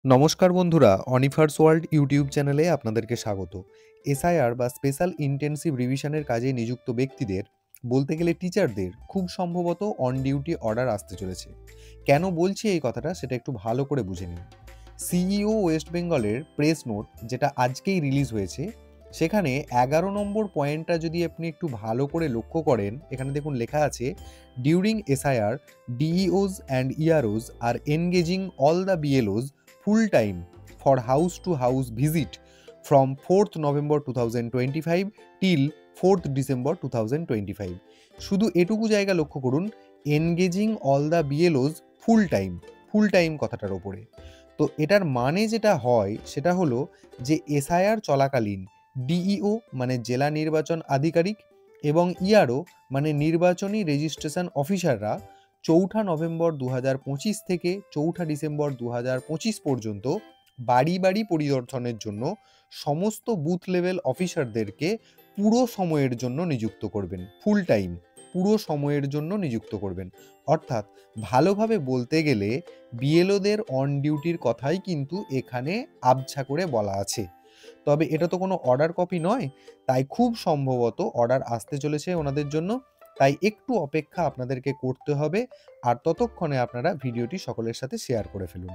নমস্কার বন্ধুরা, অনিফার্স world YouTube চ্যানেলে আপনাদেরকে স্বাগত। এসআইআর বা স্পেশাল ইন্টেনসিভ রিভিশনের কাজে নিযুক্ত ব্যক্তিদের, বলতে গেলে টিচারদের, খুব সম্ভবত অন ডিউটি অর্ডার আসতে চলেছে। কেন বলছি এই কথাটা সেটা একটু ভালো করে বুঝে নিন। সিইও ওয়েস্ট বেঙ্গলের প্রেস নোট যেটা আজকেই রিলিজ হয়েছে, সেখানে 11 নম্বর পয়েন্টটা যদি আপনি একটু ভালো করে লক্ষ্য করেন, এখানে দেখুন লেখা আছে, during SIR DEOs and EROs are engaging all the BLOs full time for house to house visit from 4th November 2025 till 4th December 2025। শুধু এটুকু জায়গা লক্ষ্য করুন, engaging all the BLOs full time কথাটার ওপরে। তো এটার মানে যেটা হয় সেটা হলো যে এসআইআর চলাকালীন ডিইও মানে জেলা নির্বাচন আধিকারিক এবং ইআরও মানে নির্বাচনী রেজিস্ট্রেশন অফিসাররা 4 নভেম্বর 2025 থেকে 4 ডিসেম্বর 2025 পর্যন্ত বাড়ি বাড়ি পরিদর্শনের জন্য সমস্ত বুথ লেভেল অফিসারদেরকে পুরো সময়ের জন্য নিযুক্ত করবেন। ফুল টাইম পুরো সময়ের জন্য নিযুক্ত করবেন। অর্থাৎ ভালোভাবে বলতে গেলে বিএলওদের অন ডিউটির কথাই কিন্তু এখানে আবছা করে বলা আছে। তবে এটা তো কোনো অর্ডার কপি নয়, তাই খুব সম্ভবত অর্ডার আসতে চলেছে ওনাদের জন্য। তাই একটু অপেক্ষা আপনাদেরকে করতে হবে, আর ততক্ষণে আপনারা ভিডিওটি সকলের সাথে শেয়ার করে ফেলুন।